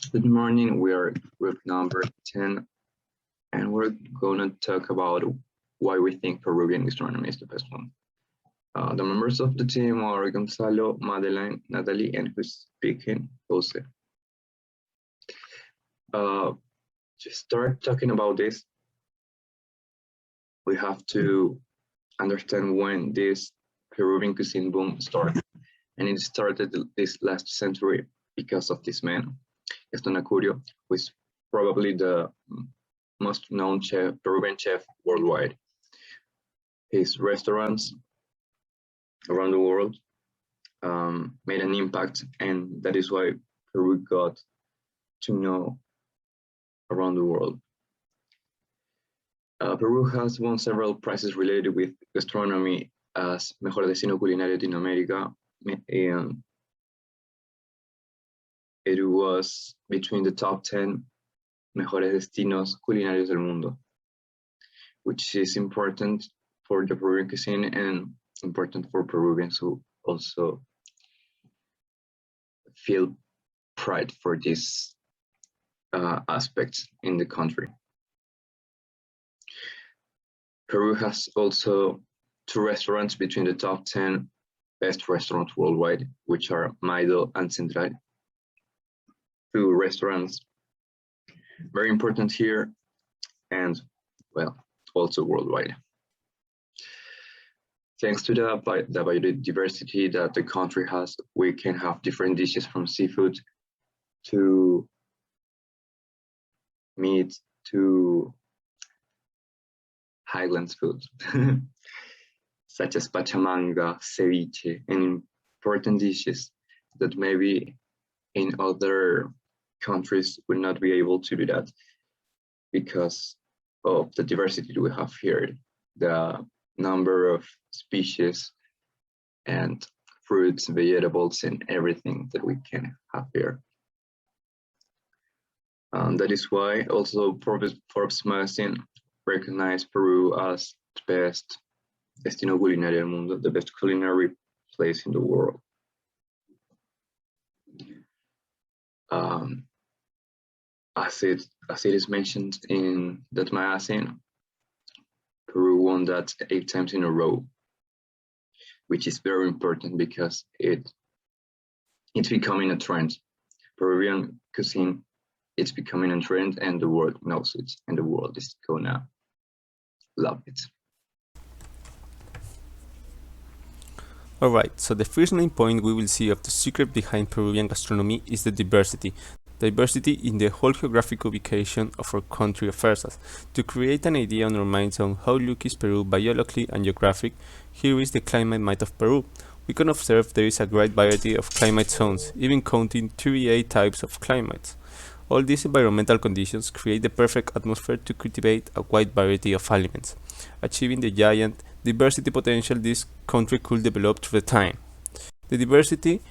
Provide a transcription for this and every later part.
Good morning, we are group number 10, and we're going to talk about why we think Peruvian gastronomy is the best one. The members of the team are Gonzalo, Madeline, Natalie, and who's speaking, Jose. To start talking about this, we have to understand when this Peruvian cuisine boom started. And it started this last century because of this man, Gaston Acurio, who is probably the most known Peruvian chef worldwide. His restaurants around the world made an impact, and that is why Peru got to know around the world. Peru has won several prizes related with gastronomy as Mejor Destino Culinario Latinoamérica, and it was between the top 10 Mejores Destinos Culinarios del Mundo, which is important for the Peruvian cuisine and important for Peruvians who also feel pride for this aspect in the country. Peru has also 2 restaurants between the top 10 best restaurants worldwide, which are Maido and Central. 2 restaurants very important here and, well, also worldwide. Thanks to the biodiversity that the country has, we can have different dishes from seafood to meat to highlands food, such as pachamanga, ceviche, and important dishes that maybe in other countries would not be able to do that because of the diversity we have here, the number of species and fruits, vegetables, and everything that we can have here. That is why also Forbes magazine recognized Peru as the best Destino Culinario del Mundo, the best culinary place in the world. As it is mentioned in that magazine, Peru won that 8 times in a row, which is very important because it's becoming a trend. Peruvian cuisine, it's becoming a trend, and the world knows it, and the world is gonna love it. Alright, so the first main point we will see of the secret behind Peruvian gastronomy is the diversity. Diversity in the whole geographic ubication of our country affairs us. To create an idea on our minds on how lucky is Peru biologically and geographic, here is the climate map of Peru. We can observe there is a great variety of climate zones, even counting 38 types of climates. All these environmental conditions create the perfect atmosphere to cultivate a wide variety of aliments, achieving the giant diversity potential this country could develop through the time. The diversity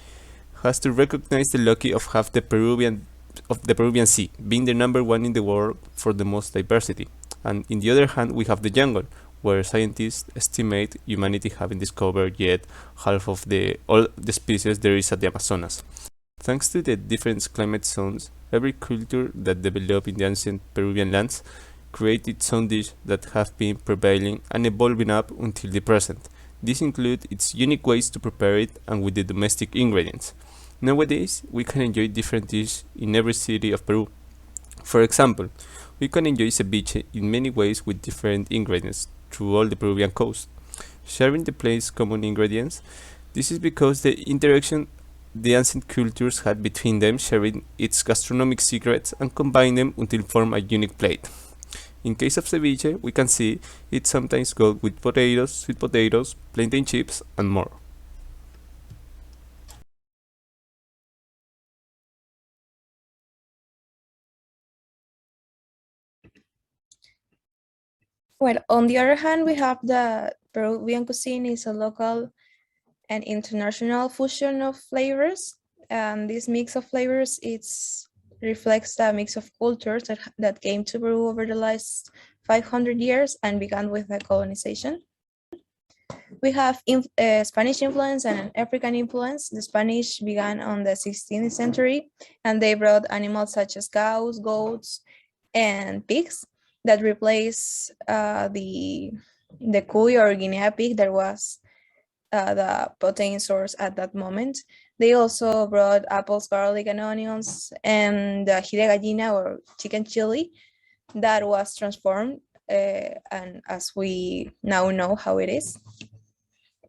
has to recognize the lucky of have the Peruvian Sea, being the #1 in the world for the most diversity. And in the other hand, we have the jungle, where scientists estimate humanity having discovered yet half of all the species there is at the Amazonas. Thanks to the different climate zones, every culture that developed in the ancient Peruvian lands created its own dish that have been prevailing and evolving up until the present. These include its unique ways to prepare it and with the domestic ingredients. Nowadays, we can enjoy different dishes in every city of Peru. For example, we can enjoy ceviche in many ways with different ingredients through all the Peruvian coast. Sharing the place's common ingredients, this is because the interaction the ancient cultures had between them, sharing its gastronomic secrets and combine them until form a unique plate. In case of ceviche, we can see it sometimes goes with potatoes, sweet potatoes, plantain chips, and more. Well, on the other hand, we have the Peruvian cuisine is a local and international fusion of flavors. And this mix of flavors reflects the mix of cultures that came to Peru over the last 500 years and began with the colonization. We have Spanish influence and African influence. The Spanish began on the 16th century, and they brought animals such as cows, goats, and pigs that replaced the cuy or Guinea pig that was the protein source at that moment. They also brought apples, garlic, and onions, and the jire gallina or chicken chili that was transformed, and as we now know how it is.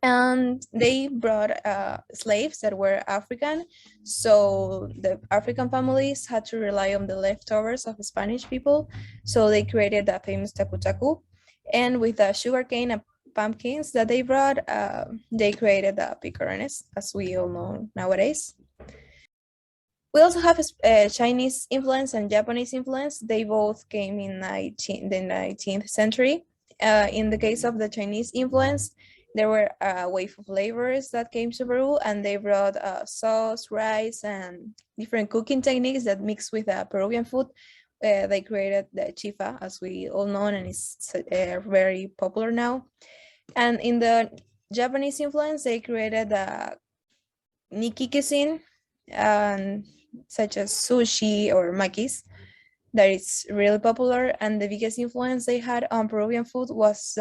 And they brought slaves that were African. So the African families had to rely on the leftovers of the Spanish people. So they created the famous taku taku. And with the sugarcane and pumpkins that they brought, they created the picarones, as we all know nowadays. We also have Chinese influence and Japanese influence. They both came in the 19th century. In the case of the Chinese influence, there were a wave of laborers that came to Peru, and they brought sauce, rice, and different cooking techniques that mixed with Peruvian food. They created the chifa, as we all know, and it's very popular now. And in the Japanese influence, they created the Nikki cuisine, such as sushi or makis, that is really popular. And the biggest influence they had on Peruvian food was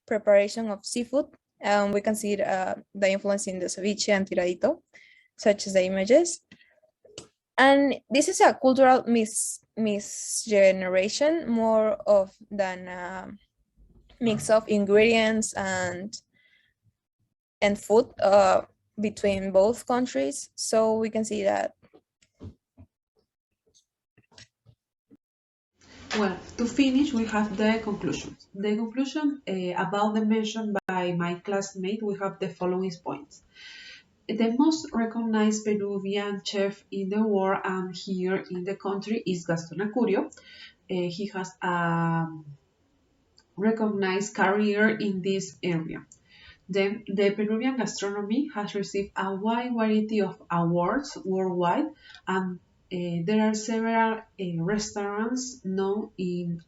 preparation of seafood. We can see the influence in the ceviche and tiradito, such as the images. And this is a cultural misgeneration more of than a mix of ingredients and food between both countries. So we can see that. Well, to finish, we have the conclusions. The conclusion about the mention by my classmate, we have the following points. The most recognized Peruvian chef in the world and here in the country is Gaston Acurio. He has a recognized career in this area. Then, the Peruvian gastronomy has received a wide variety of awards worldwide, and there are several restaurants known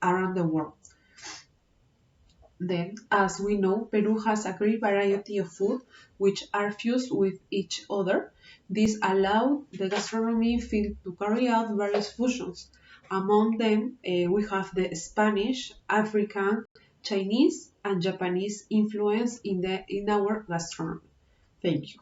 around the world. Then, as we know, Peru has a great variety of food which are fused with each other. This allowed the gastronomy field to carry out various fusions. Among them, we have the Spanish, African, Chinese, and Japanese influence in our gastronomy. Thank you.